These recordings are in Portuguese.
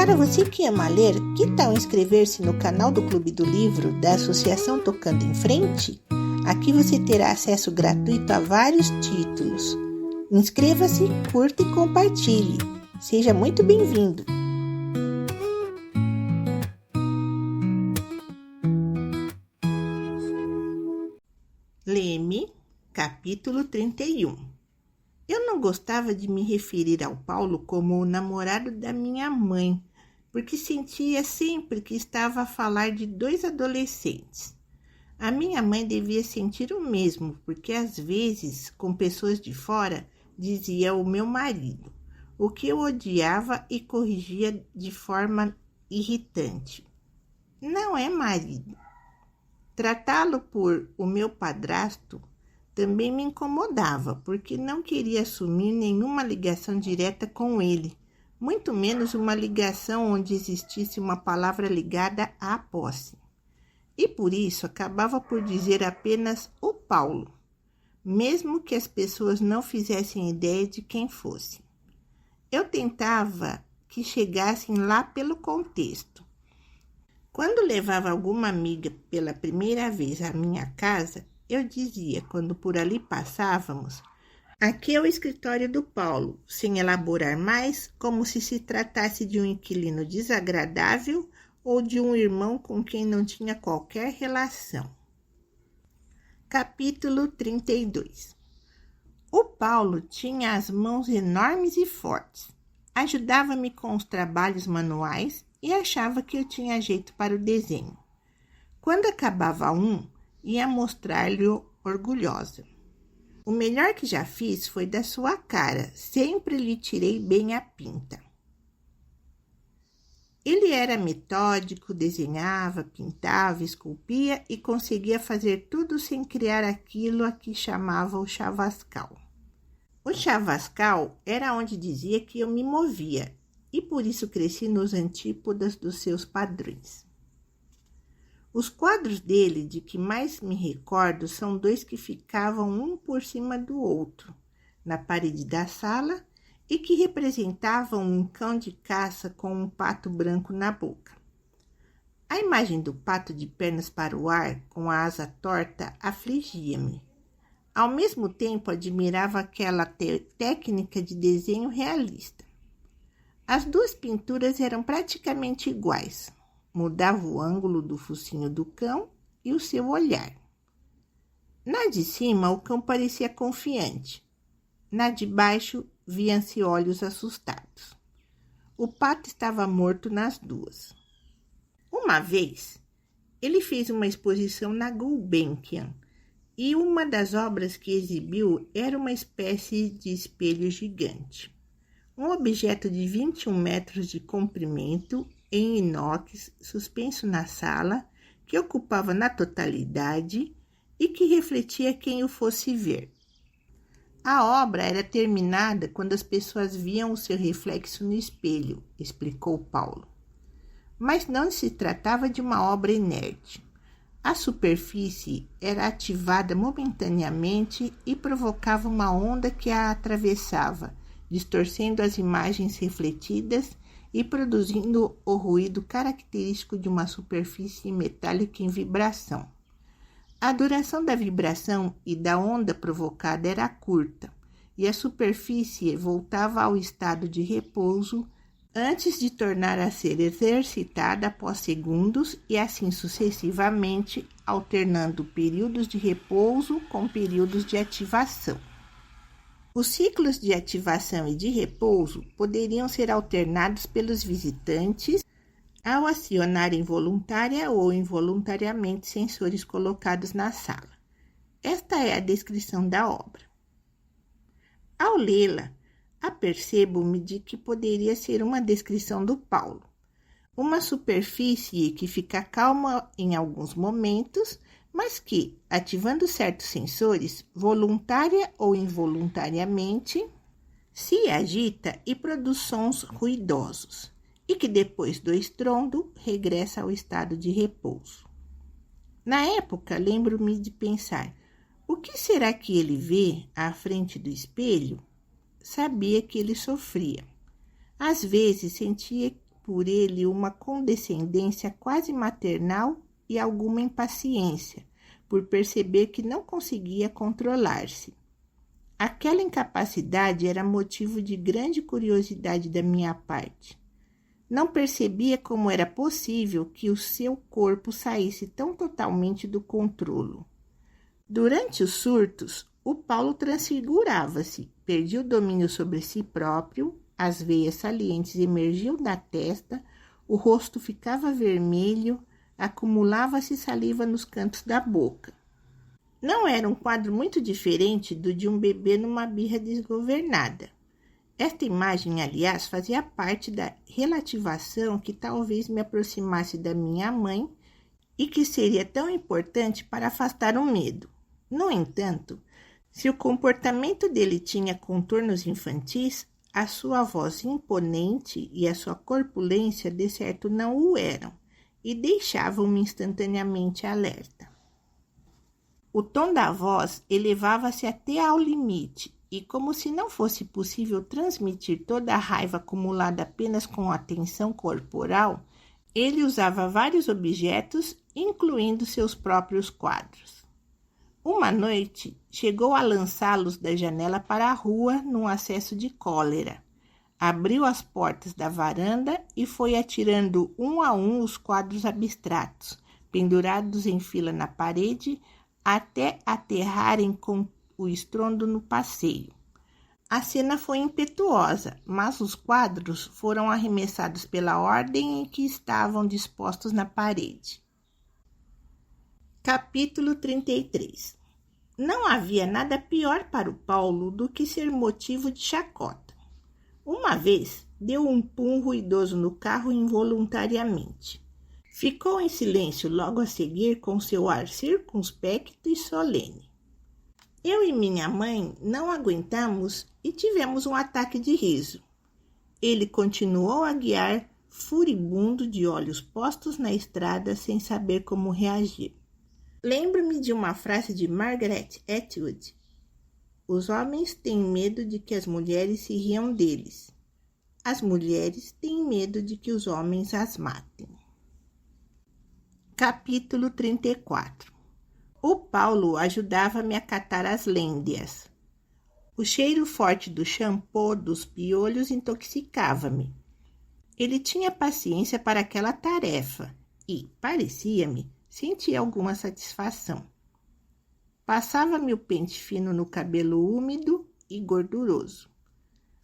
Para você que ama ler, que tal inscrever-se no canal do Clube do Livro da Associação Tocando em Frente? Aqui você terá acesso gratuito a vários títulos. Inscreva-se, curta e compartilhe. Seja muito bem-vindo! Leme, capítulo 31. Eu não gostava de me referir ao Paulo como o namorado da minha mãe, porque sentia sempre que estava a falar de dois adolescentes. A minha mãe devia sentir o mesmo, porque às vezes, com pessoas de fora, dizia o meu marido, o que eu odiava e corrigia de forma irritante. Não é marido. Tratá-lo por o meu padrasto também me incomodava, porque não queria assumir nenhuma ligação direta com ele, muito menos uma ligação onde existisse uma palavra ligada à posse. E por isso acabava por dizer apenas o Paulo, mesmo que as pessoas não fizessem ideia de quem fosse. Eu tentava que chegassem lá pelo contexto. Quando levava alguma amiga pela primeira vez à minha casa, eu dizia, quando por ali passávamos, aqui é o escritório do Paulo, sem elaborar mais, como se tratasse de um inquilino desagradável ou de um irmão com quem não tinha qualquer relação. Capítulo 32. O Paulo tinha as mãos enormes e fortes. Ajudava-me com os trabalhos manuais e achava que eu tinha jeito para o desenho. Quando acabava um, ia mostrar-lhe orgulhosa. O melhor que já fiz foi da sua cara, sempre lhe tirei bem a pinta. Ele era metódico, desenhava, pintava, esculpia e conseguia fazer tudo sem criar aquilo a que chamava o chavascal. O chavascal era onde dizia que eu me movia, e por isso cresci nos antípodas dos seus padrões. Os quadros dele, de que mais me recordo, são dois que ficavam um por cima do outro, na parede da sala, e que representavam um cão de caça com um pato branco na boca. A imagem do pato de pernas para o ar, com a asa torta, afligia-me. Ao mesmo tempo, admirava aquela técnica de desenho realista. As duas pinturas eram praticamente iguais. Mudava o ângulo do focinho do cão e o seu olhar. Na de cima, o cão parecia confiante. Na de baixo, viam-se olhos assustados. O pato estava morto nas duas. Uma vez, ele fez uma exposição na Gulbenkian, e uma das obras que exibiu era uma espécie de espelho gigante. Um objeto de 21 metros de comprimento, em inox, suspenso na sala, que ocupava na totalidade e que refletia quem o fosse ver. A obra era terminada quando as pessoas viam o seu reflexo no espelho, explicou Paulo. Mas não se tratava de uma obra inerte. A superfície era ativada momentaneamente e provocava uma onda que a atravessava, distorcendo as imagens refletidas e produzindo o ruído característico de uma superfície metálica em vibração. A duração da vibração e da onda provocada era curta, e a superfície voltava ao estado de repouso antes de tornar a ser exercitada após segundos e assim sucessivamente, alternando períodos de repouso com períodos de ativação. Os ciclos de ativação e de repouso poderiam ser alternados pelos visitantes ao acionarem voluntária ou involuntariamente sensores colocados na sala. Esta é a descrição da obra. Ao lê-la, apercebo-me de que poderia ser uma descrição do Paulo. Uma superfície que fica calma em alguns momentos, mas que, ativando certos sensores, voluntária ou involuntariamente, se agita e produz sons ruidosos, e que depois do estrondo regressa ao estado de repouso. Na época, lembro-me de pensar, o que será que ele vê à frente do espelho? Sabia que ele sofria. Às vezes sentia por ele uma condescendência quase maternal e alguma impaciência, por perceber que não conseguia controlar-se. Aquela incapacidade era motivo de grande curiosidade da minha parte. Não percebia como era possível que o seu corpo saísse tão totalmente do controlo. Durante os surtos, o Paulo transfigurava-se, perdia o domínio sobre si próprio, as veias salientes emergiam da testa, o rosto ficava vermelho, acumulava-se saliva nos cantos da boca. Não era um quadro muito diferente do de um bebê numa birra desgovernada. Esta imagem, aliás, fazia parte da relativação que talvez me aproximasse da minha mãe e que seria tão importante para afastar o medo. No entanto, se o comportamento dele tinha contornos infantis, a sua voz imponente e a sua corpulência de certo não o eram e deixavam-me instantaneamente alerta. O tom da voz elevava-se até ao limite e, como se não fosse possível transmitir toda a raiva acumulada apenas com a tensão corporal, ele usava vários objetos, incluindo seus próprios quadros. Uma noite, chegou a lançá-los da janela para a rua num acesso de cólera. Abriu as portas da varanda e foi atirando um a um os quadros abstratos, pendurados em fila na parede, até aterrarem com o estrondo no passeio. A cena foi impetuosa, mas os quadros foram arremessados pela ordem em que estavam dispostos na parede. Capítulo 33. Não havia nada pior para o Paulo do que ser motivo de chacota. Uma vez, deu um pum ruidoso no carro involuntariamente. Ficou em silêncio logo a seguir com seu ar circunspecto e solene. Eu e minha mãe não aguentamos e tivemos um ataque de riso. Ele continuou a guiar, furibundo, de olhos postos na estrada, sem saber como reagir. Lembro-me de uma frase de Margaret Atwood. Os homens têm medo de que as mulheres se riam deles. As mulheres têm medo de que os homens as matem. Capítulo 34. O Paulo ajudava-me a catar as lêndias. O cheiro forte do shampoo dos piolhos intoxicava-me. Ele tinha paciência para aquela tarefa e, parecia-me, sentia alguma satisfação. Passava-me o pente fino no cabelo úmido e gorduroso.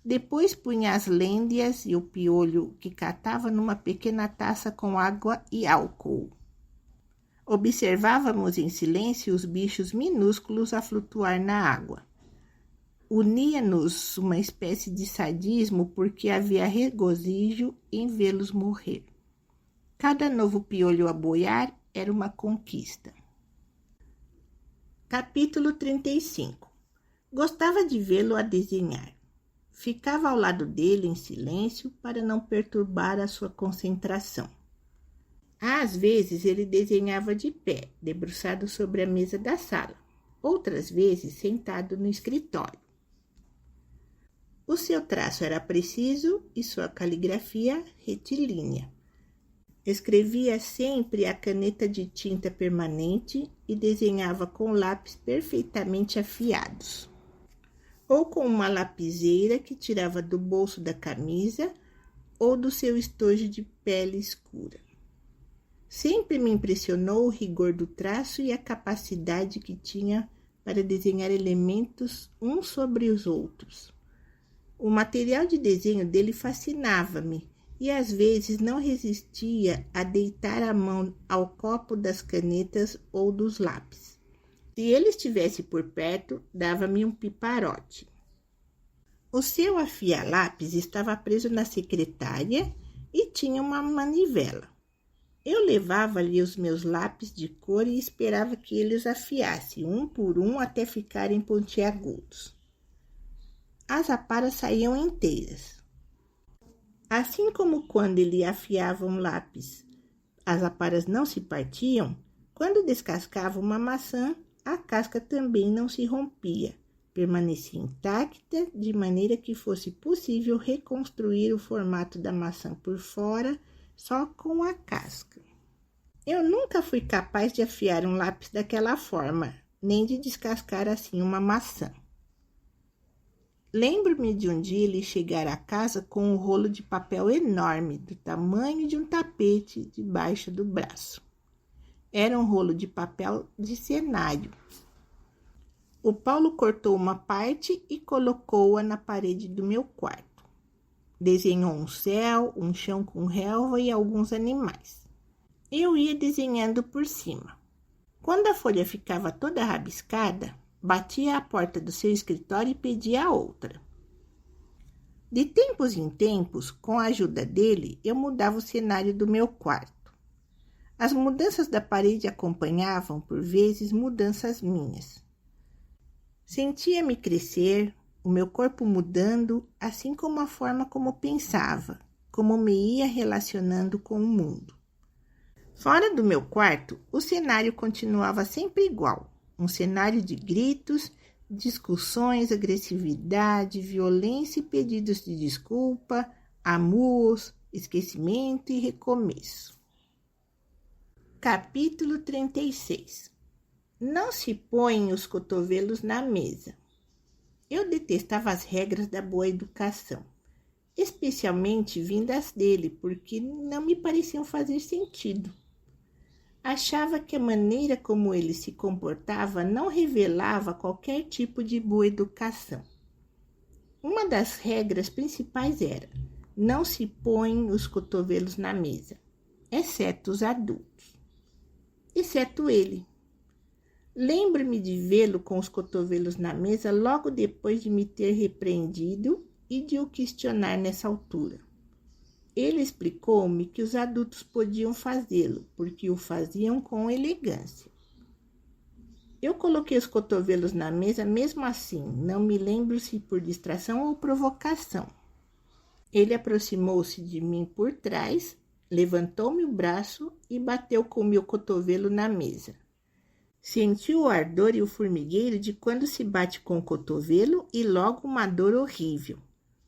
Depois punha as lêndias e o piolho que catava numa pequena taça com água e álcool. Observávamos em silêncio os bichos minúsculos a flutuar na água. Unia-nos uma espécie de sadismo porque havia regozijo em vê-los morrer. Cada novo piolho a boiar era uma conquista. Capítulo 35. Gostava de vê-lo a desenhar. Ficava ao lado dele em silêncio para não perturbar a sua concentração. Às vezes ele desenhava de pé, debruçado sobre a mesa da sala. Outras vezes sentado no escritório. O seu traço era preciso e sua caligrafia retilínea. Escrevia sempre a caneta de tinta permanente e desenhava com lápis perfeitamente afiados. Ou com uma lapiseira que tirava do bolso da camisa ou do seu estojo de pele escura. Sempre me impressionou o rigor do traço e a capacidade que tinha para desenhar elementos uns sobre os outros. O material de desenho dele fascinava-me e às vezes não resistia a deitar a mão ao copo das canetas ou dos lápis. Se ele estivesse por perto, dava-me um piparote. O seu afia-lápis estava preso na secretária e tinha uma manivela. Eu levava-lhe os meus lápis de cor e esperava que ele os afiasse, um por um, até ficarem pontiagudos. As aparas saíam inteiras. Assim como quando ele afiava um lápis, as aparas não se partiam, quando descascava uma maçã, a casca também não se rompia, permanecia intacta, de maneira que fosse possível reconstruir o formato da maçã por fora só com a casca. Eu nunca fui capaz de afiar um lápis daquela forma, nem de descascar assim uma maçã. Lembro-me de um dia ele chegar a casa com um rolo de papel enorme, do tamanho de um tapete, debaixo do braço. Era um rolo de papel de cenário. O Paulo cortou uma parte e colocou-a na parede do meu quarto. Desenhou um céu, um chão com relva e alguns animais. Eu ia desenhando por cima. Quando a folha ficava toda rabiscada, batia à porta do seu escritório e pedia outra. De tempos em tempos, com a ajuda dele, eu mudava o cenário do meu quarto. As mudanças da parede acompanhavam, por vezes, mudanças minhas. Sentia-me crescer, o meu corpo mudando, assim como a forma como pensava, como me ia relacionando com o mundo. Fora do meu quarto, o cenário continuava sempre igual. Um cenário de gritos, discussões, agressividade, violência e pedidos de desculpa, amor, esquecimento e recomeço. Capítulo 36. Não se põem os cotovelos na mesa. Eu detestava as regras da boa educação, especialmente vindas dele, porque não me pareciam fazer sentido. Achava que a maneira como ele se comportava não revelava qualquer tipo de boa educação. Uma das regras principais era: não se põem os cotovelos na mesa, exceto os adultos. Exceto ele. Lembro-me de vê-lo com os cotovelos na mesa logo depois de me ter repreendido e de o questionar nessa altura. Ele explicou-me que os adultos podiam fazê-lo, porque o faziam com elegância. Eu coloquei os cotovelos na mesa mesmo assim, não me lembro se por distração ou provocação. Ele aproximou-se de mim por trás, levantou-me o braço e bateu com o meu cotovelo na mesa. Senti o ardor e o formigueiro de quando se bate com o cotovelo e logo uma dor horrível.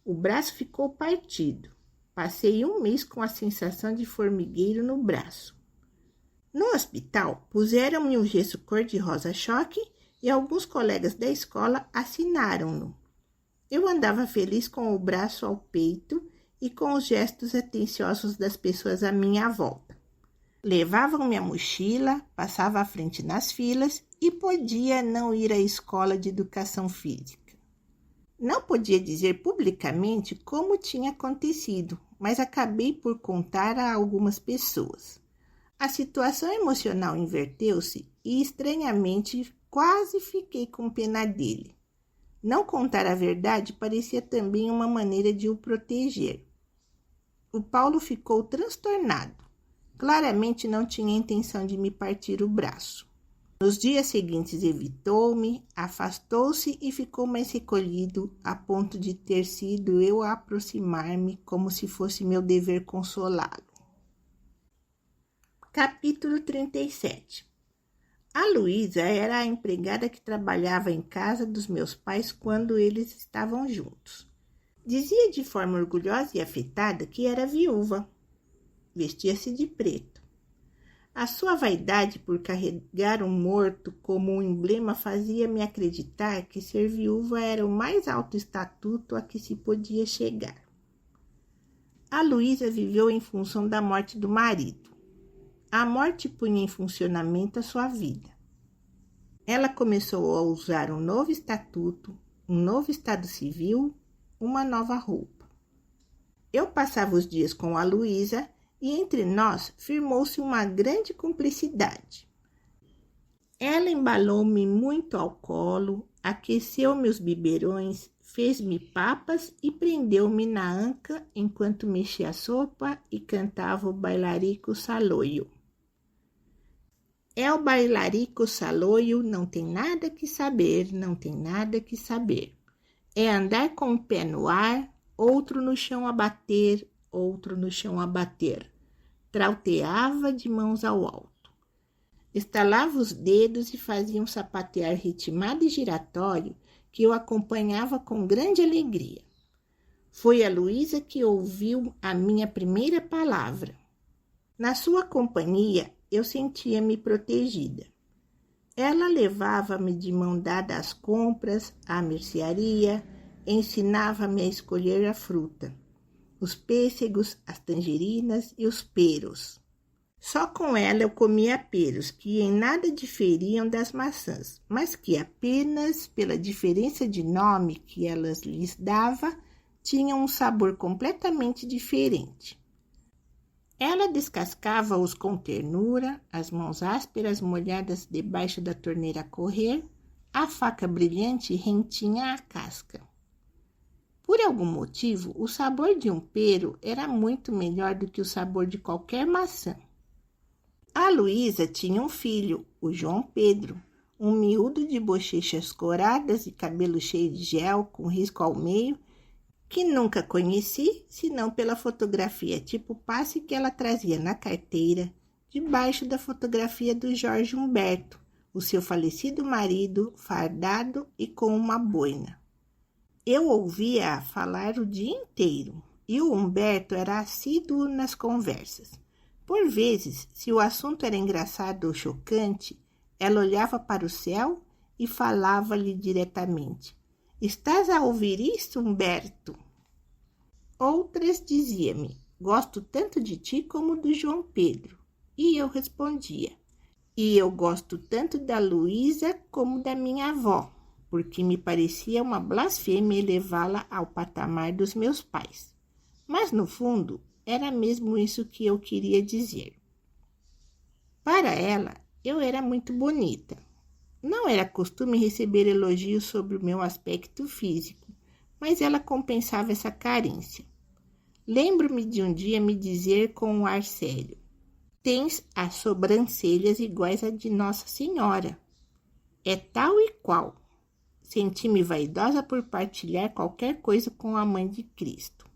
O braço ficou partido. Passei um mês com a sensação de formigueiro no braço. No hospital, puseram-me um gesso cor-de-rosa choque e alguns colegas da escola assinaram-no. Eu andava feliz com o braço ao peito e com os gestos atenciosos das pessoas à minha volta. Levavam minha mochila, passava à frente nas filas e podia não ir à escola de educação física. Não podia dizer publicamente como tinha acontecido, mas acabei por contar a algumas pessoas. A situação emocional inverteu-se e, estranhamente, quase fiquei com pena dele. Não contar a verdade parecia também uma maneira de o proteger. O Paulo ficou transtornado. Claramente não tinha intenção de me partir o braço. Nos dias seguintes evitou-me, afastou-se e ficou mais recolhido, a ponto de ter sido eu a aproximar-me como se fosse meu dever consolá-lo. Capítulo 37. A Luísa era a empregada que trabalhava em casa dos meus pais quando eles estavam juntos. Dizia de forma orgulhosa e afetada que era viúva. Vestia-se de preto. A sua vaidade por carregar um morto como um emblema fazia-me acreditar que ser viúva era o mais alto estatuto a que se podia chegar. A Luísa viveu em função da morte do marido. A morte punha em funcionamento a sua vida. Ela começou a usar um novo estatuto, um novo estado civil, uma nova roupa. Eu passava os dias com a Luísa e entre nós firmou-se uma grande cumplicidade. Ela embalou-me muito ao colo, aqueceu meus biberões, fez-me papas e prendeu-me na anca enquanto mexia a sopa e cantava o bailarico saloio. É o bailarico saloio, não tem nada que saber, não tem nada que saber. É andar com o pé no ar, outro no chão a bater, outro no chão a bater. Trauteava de mãos ao alto. Estalava os dedos e fazia um sapatear ritmado e giratório que eu acompanhava com grande alegria. Foi a Luísa que ouviu a minha primeira palavra. Na sua companhia, eu sentia-me protegida. Ela levava-me de mão dada às compras, à mercearia, ensinava-me a escolher a fruta, os pêssegos, as tangerinas e os peros. Só com ela eu comia peros, que em nada diferiam das maçãs, mas que apenas pela diferença de nome que ela lhes dava, tinham um sabor completamente diferente. Ela descascava-os com ternura, as mãos ásperas molhadas debaixo da torneira a correr, a faca brilhante rentinha a casca. Por algum motivo, o sabor de um pero era muito melhor do que o sabor de qualquer maçã. A Luísa tinha um filho, o João Pedro, um miúdo de bochechas coradas e cabelo cheio de gel com risco ao meio, que nunca conheci, senão pela fotografia tipo passe que ela trazia na carteira, debaixo da fotografia do Jorge Humberto, o seu falecido marido, fardado e com uma boina. Eu ouvia-a falar o dia inteiro, e o Humberto era assíduo nas conversas. Por vezes, se o assunto era engraçado ou chocante, ela olhava para o céu e falava-lhe diretamente. Estás a ouvir isto, Humberto? Outras dizia-me, gosto tanto de ti como do João Pedro. E eu respondia, e eu gosto tanto da Luísa como da minha avó, porque me parecia uma blasfêmia elevá-la ao patamar dos meus pais. Mas, no fundo, era mesmo isso que eu queria dizer. Para ela, eu era muito bonita. Não era costume receber elogios sobre o meu aspecto físico, mas ela compensava essa carência. Lembro-me de um dia me dizer com um ar sério, tens as sobrancelhas iguais à de Nossa Senhora. É tal e qual. Senti-me vaidosa por partilhar qualquer coisa com a mãe de Cristo.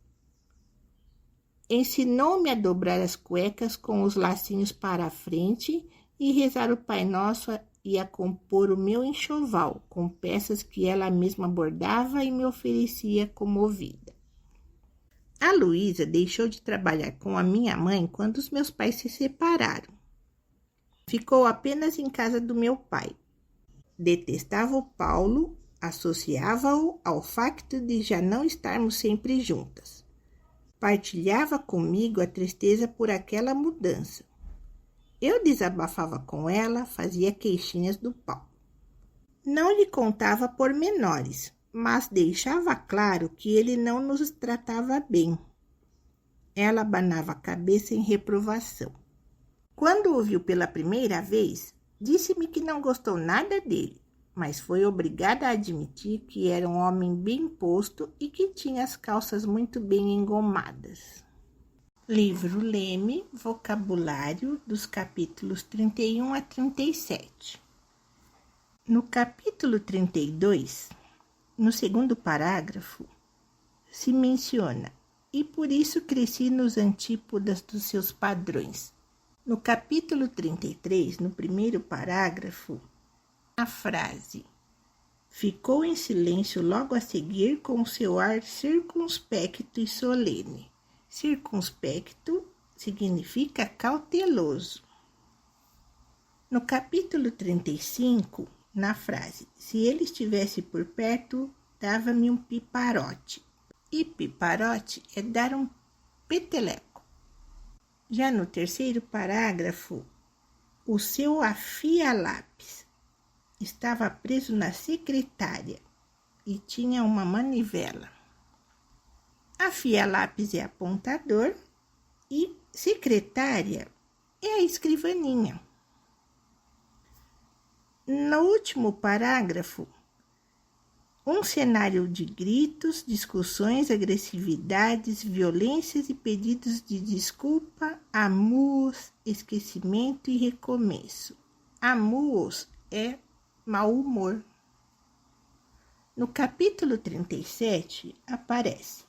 Ensinou-me a dobrar as cuecas com os lacinhos para a frente e rezar o Pai Nosso e a compor o meu enxoval com peças que ela mesma bordava e me oferecia comovida. A Luísa deixou de trabalhar com a minha mãe quando os meus pais se separaram. Ficou apenas em casa do meu pai. Detestava o Paulo, associava-o ao facto de já não estarmos sempre juntas. Partilhava comigo a tristeza por aquela mudança. Eu desabafava com ela, fazia queixinhas do Paulo. Não lhe contava pormenores, mas deixava claro que ele não nos tratava bem. Ela abanava a cabeça em reprovação. Quando o viu pela primeira vez, disse-me que não gostou nada dele, mas foi obrigada a admitir que era um homem bem posto e que tinha as calças muito bem engomadas. Livro Leme, Vocabulário, dos capítulos 31 a 37. No capítulo 32, no segundo parágrafo, se menciona, e por isso cresci nos antípodas dos seus padrões. No capítulo 33, no primeiro parágrafo, a frase ficou em silêncio logo a seguir com seu ar circunspecto e solene. Circunspecto significa cauteloso. No capítulo 35, na frase, se ele estivesse por perto, dava-me um piparote. E piparote é dar um peteleco. Já no terceiro parágrafo, o seu afia-lápis estava preso na secretária e tinha uma manivela. Afia-lápis é apontador e secretária é a escrivaninha. No último parágrafo, um cenário de gritos, discussões, agressividades, violências e pedidos de desculpa, amuos, esquecimento e recomeço. Amuos é mau humor. No capítulo 37, aparece: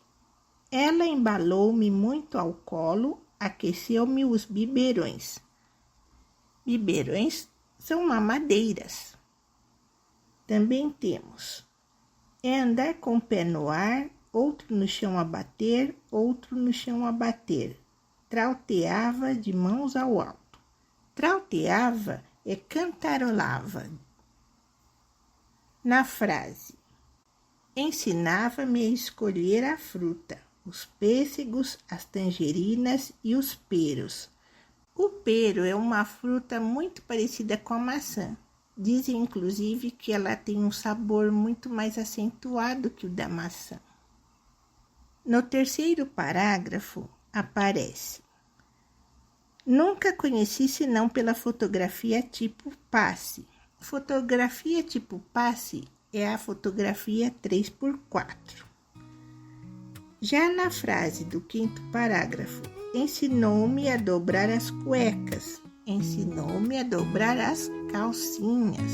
ela embalou-me muito ao colo, aqueceu-me os biberões. Biberões são mamadeiras. Também temos É andar com o pé no ar, outro no chão a bater, outro no chão a bater. Trauteava de mãos ao alto. Trauteava é cantarolava. Na frase: ensinava-me a escolher a fruta, os pêssegos, as tangerinas e os peros. O pero é uma fruta muito parecida com a maçã. Dizem, inclusive, que ela tem um sabor muito mais acentuado que o da maçã. No terceiro parágrafo, aparece: nunca conheci senão pela fotografia tipo passe. Fotografia tipo passe é a fotografia 3x4. Já na frase do quinto parágrafo, ensinou-me a dobrar as cuecas, ensinou-me a dobrar as calcinhas.